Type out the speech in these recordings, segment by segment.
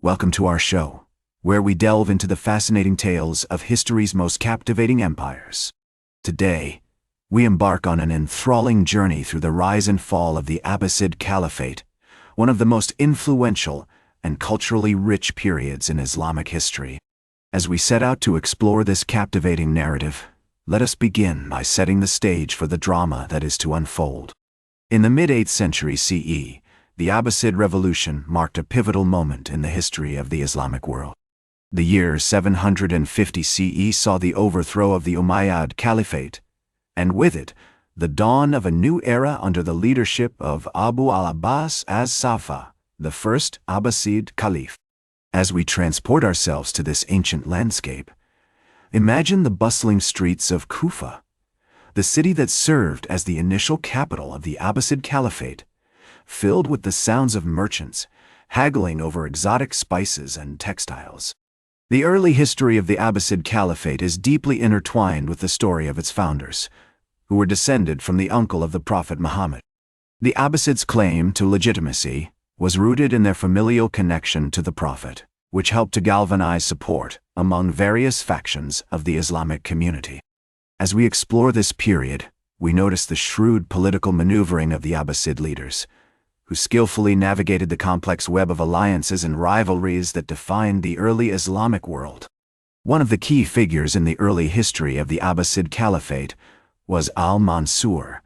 Welcome to our show, where we delve into the fascinating tales of history's most captivating empires. Today, we embark on an enthralling journey through the rise and fall of the Abbasid Caliphate, one of the most influential and culturally rich periods in Islamic history. As we set out to explore this captivating narrative, let us begin by setting the stage for the drama that is to unfold. In the mid-8th century CE, the Abbasid Revolution marked a pivotal moment in the history of the Islamic world. The year 750 CE saw the overthrow of the Umayyad Caliphate, and with it, the dawn of a new era under the leadership of Abu al-Abbas as-Safa, the first Abbasid Caliph. As we transport ourselves to this ancient landscape, imagine the bustling streets of Kufa, the city that served as the initial capital of the Abbasid Caliphate, filled with the sounds of merchants haggling over exotic spices and textiles. The early history of the Abbasid Caliphate is deeply intertwined with the story of its founders, who were descended from the uncle of the Prophet Muhammad. The Abbasids' claim to legitimacy was rooted in their familial connection to the Prophet, which helped to galvanize support among various factions of the Islamic community. As we explore this period, we notice the shrewd political maneuvering of the Abbasid leaders, who skillfully navigated the complex web of alliances and rivalries that defined the early Islamic world. One of the key figures in the early history of the Abbasid Caliphate was al-Mansur,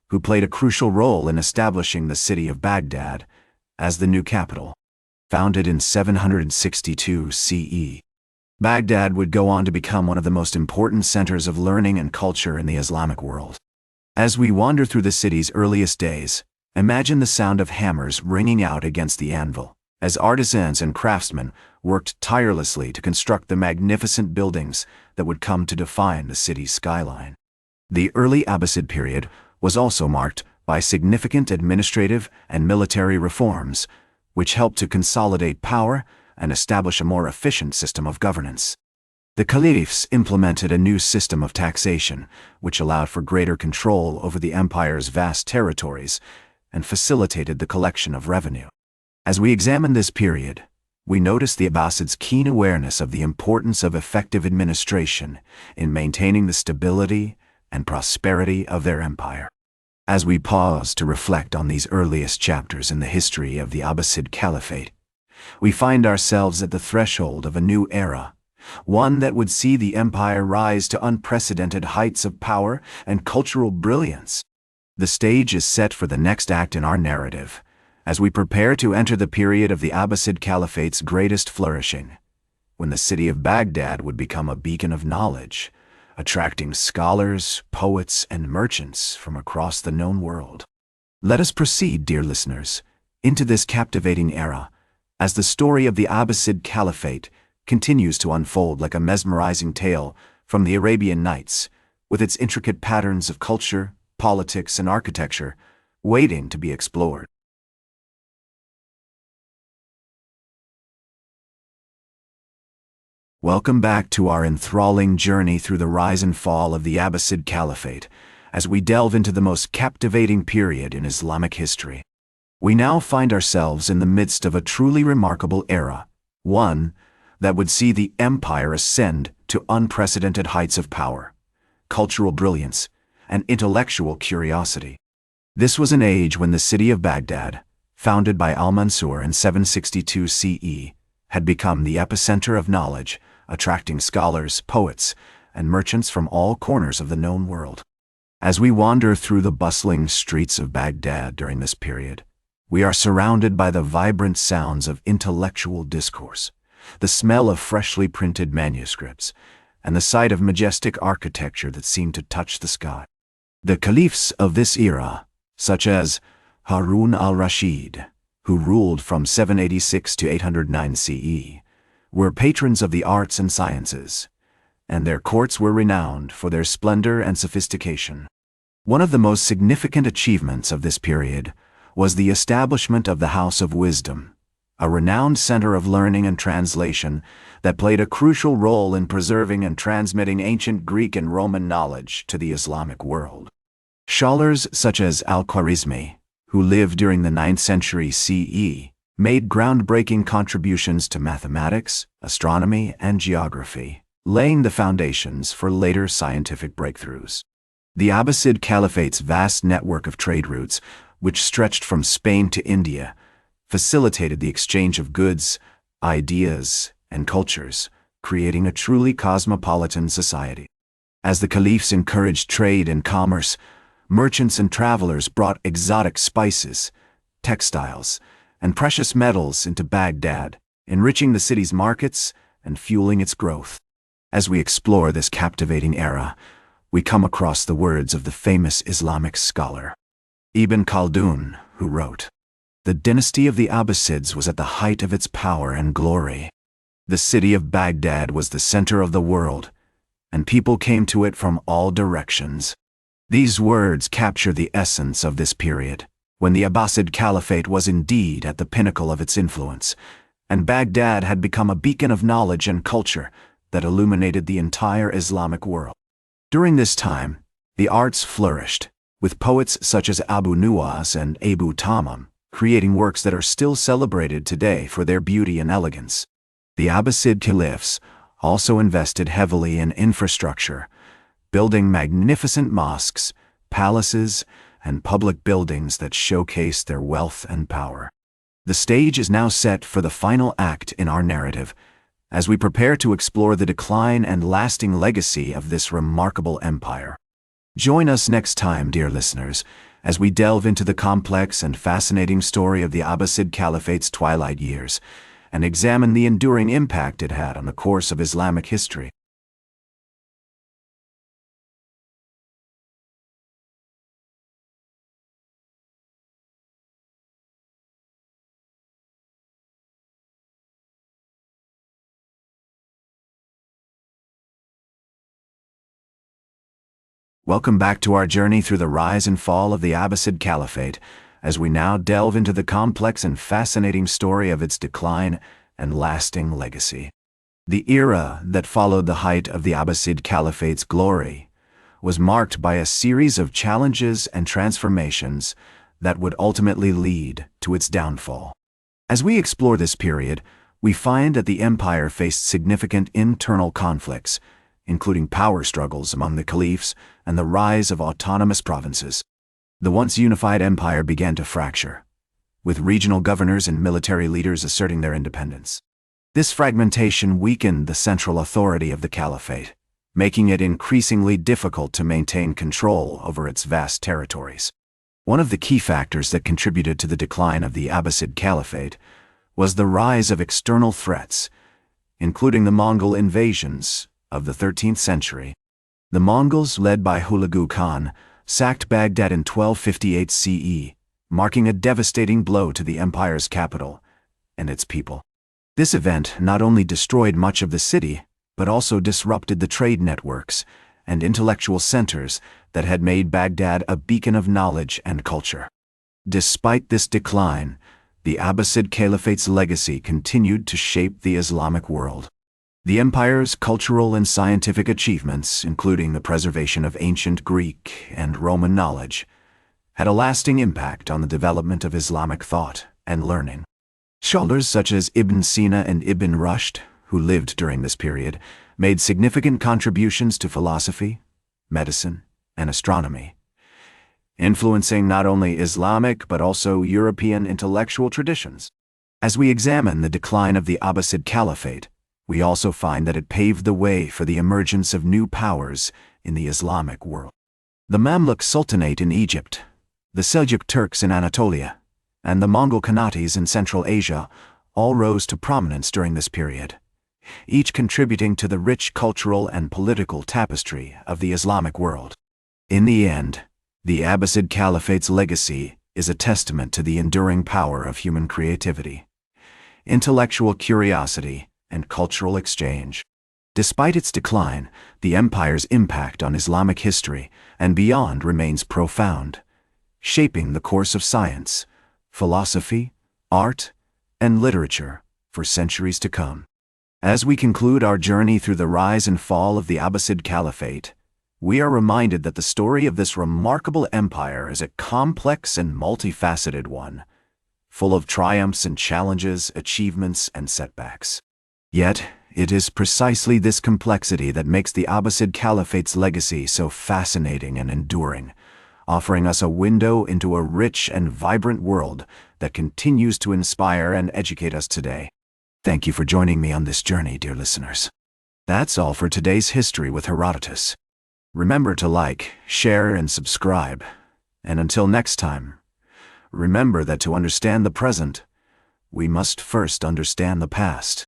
who played a crucial role in establishing the city of Baghdad as the new capital. Founded in 762 CE, Baghdad would go on to become one of the most important centers of learning and culture in the Islamic world. As we wander through the city's earliest days, imagine the sound of hammers ringing out against the anvil, as artisans and craftsmen worked tirelessly to construct the magnificent buildings that would come to define the city's skyline. The early Abbasid period was also marked by significant administrative and military reforms, which helped to consolidate power and establish a more efficient system of governance. The caliphs implemented a new system of taxation, which allowed for greater control over the empire's vast territories and facilitated the collection of revenue. As we examine this period, we notice the Abbasids' keen awareness of the importance of effective administration in maintaining the stability and prosperity of their empire. As we pause to reflect on these earliest chapters in the history of the Abbasid Caliphate, we find ourselves at the threshold of a new era, one that would see the empire rise to unprecedented heights of power and cultural brilliance. The stage is set for the next act in our narrative, as we prepare to enter the period of the Abbasid Caliphate's greatest flourishing, when the city of Baghdad would become a beacon of knowledge, attracting scholars, poets, and merchants from across the known world. Let us proceed, dear listeners, into this captivating era, as the story of the Abbasid Caliphate continues to unfold like a mesmerizing tale from the Arabian Nights, with its intricate patterns of culture, politics, and architecture waiting to be explored. Welcome back to our enthralling journey through the rise and fall of the Abbasid Caliphate, as we delve into the most captivating period in Islamic history. We now find ourselves in the midst of a truly remarkable era, one that would see the empire ascend to unprecedented heights of power, cultural brilliance, and intellectual curiosity. This was an age when the city of Baghdad, founded by al-Mansur in 762 CE, had become the epicenter of knowledge, attracting scholars, poets, and merchants from all corners of the known world. As we wander through the bustling streets of Baghdad during this period, we are surrounded by the vibrant sounds of intellectual discourse, the smell of freshly printed manuscripts, and the sight of majestic architecture that seemed to touch the sky. The caliphs of this era, such as Harun al-Rashid, who ruled from 786 to 809 CE, were patrons of the arts and sciences, and their courts were renowned for their splendor and sophistication. One of the most significant achievements of this period was the establishment of the House of Wisdom, a renowned center of learning and translation that played a crucial role in preserving and transmitting ancient Greek and Roman knowledge to the Islamic world. Scholars such as al-Khwarizmi, who lived during the 9th century CE, made groundbreaking contributions to mathematics, astronomy, and geography, laying the foundations for later scientific breakthroughs. The Abbasid Caliphate's vast network of trade routes, which stretched from Spain to India, facilitated the exchange of goods, ideas, and cultures, creating a truly cosmopolitan society. As the caliphs encouraged trade and commerce, merchants and travelers brought exotic spices, textiles, and precious metals into Baghdad, enriching the city's markets and fueling its growth. As we explore this captivating era, we come across the words of the famous Islamic scholar Ibn Khaldun, who wrote, "The dynasty of the Abbasids was at the height of its power and glory. The city of Baghdad was the center of the world, and people came to it from all directions." These words capture the essence of this period, when the Abbasid Caliphate was indeed at the pinnacle of its influence, and Baghdad had become a beacon of knowledge and culture that illuminated the entire Islamic world. During this time, the arts flourished, with poets such as Abu Nuwas and Abu Tamam creating works that are still celebrated today for their beauty and elegance. The Abbasid caliphs also invested heavily in infrastructure, building magnificent mosques, palaces, and public buildings that showcase their wealth and power. The stage is now set for the final act in our narrative, as we prepare to explore the decline and lasting legacy of this remarkable empire. Join us next time, dear listeners, as we delve into the complex and fascinating story of the Abbasid Caliphate's twilight years, and examine the enduring impact it had on the course of Islamic history. Welcome back to our journey through the rise and fall of the Abbasid Caliphate, as we now delve into the complex and fascinating story of its decline and lasting legacy. The era that followed the height of the Abbasid Caliphate's glory was marked by a series of challenges and transformations that would ultimately lead to its downfall. As we explore this period, we find that the empire faced significant internal conflicts, including power struggles among the caliphs and the rise of autonomous provinces. The once unified empire began to fracture, with regional governors and military leaders asserting their independence. This fragmentation weakened the central authority of the caliphate, making it increasingly difficult to maintain control over its vast territories. One of the key factors that contributed to the decline of the Abbasid Caliphate was the rise of external threats, including the Mongol invasions of the 13th century. The Mongols, led by Hulagu Khan, sacked Baghdad in 1258 CE, marking a devastating blow to the empire's capital and its people. This event not only destroyed much of the city, but also disrupted the trade networks and intellectual centers that had made Baghdad a beacon of knowledge and culture. Despite this decline, the Abbasid Caliphate's legacy continued to shape the Islamic world. The empire's cultural and scientific achievements, including the preservation of ancient Greek and Roman knowledge, had a lasting impact on the development of Islamic thought and learning. Scholars such as Ibn Sina and Ibn Rushd, who lived during this period, made significant contributions to philosophy, medicine, and astronomy, influencing not only Islamic but also European intellectual traditions. As we examine the decline of the Abbasid Caliphate, we also find that it paved the way for the emergence of new powers in the Islamic world. The Mamluk Sultanate in Egypt, the Seljuk Turks in Anatolia, and the Mongol Khanates in Central Asia all rose to prominence during this period, each contributing to the rich cultural and political tapestry of the Islamic world. In the end, the Abbasid Caliphate's legacy is a testament to the enduring power of human creativity, intellectual curiosity, and cultural exchange. Despite its decline, the empire's impact on Islamic history and beyond remains profound, shaping the course of science, philosophy, art, and literature for centuries to come. As we conclude our journey through the rise and fall of the Abbasid Caliphate, we are reminded that the story of this remarkable empire is a complex and multifaceted one, full of triumphs and challenges, achievements and setbacks. Yet, it is precisely this complexity that makes the Abbasid Caliphate's legacy so fascinating and enduring, offering us a window into a rich and vibrant world that continues to inspire and educate us today. Thank you for joining me on this journey, dear listeners. That's all for today's History with Herodotus. Remember to like, share, and subscribe. And until next time, remember that to understand the present, we must first understand the past.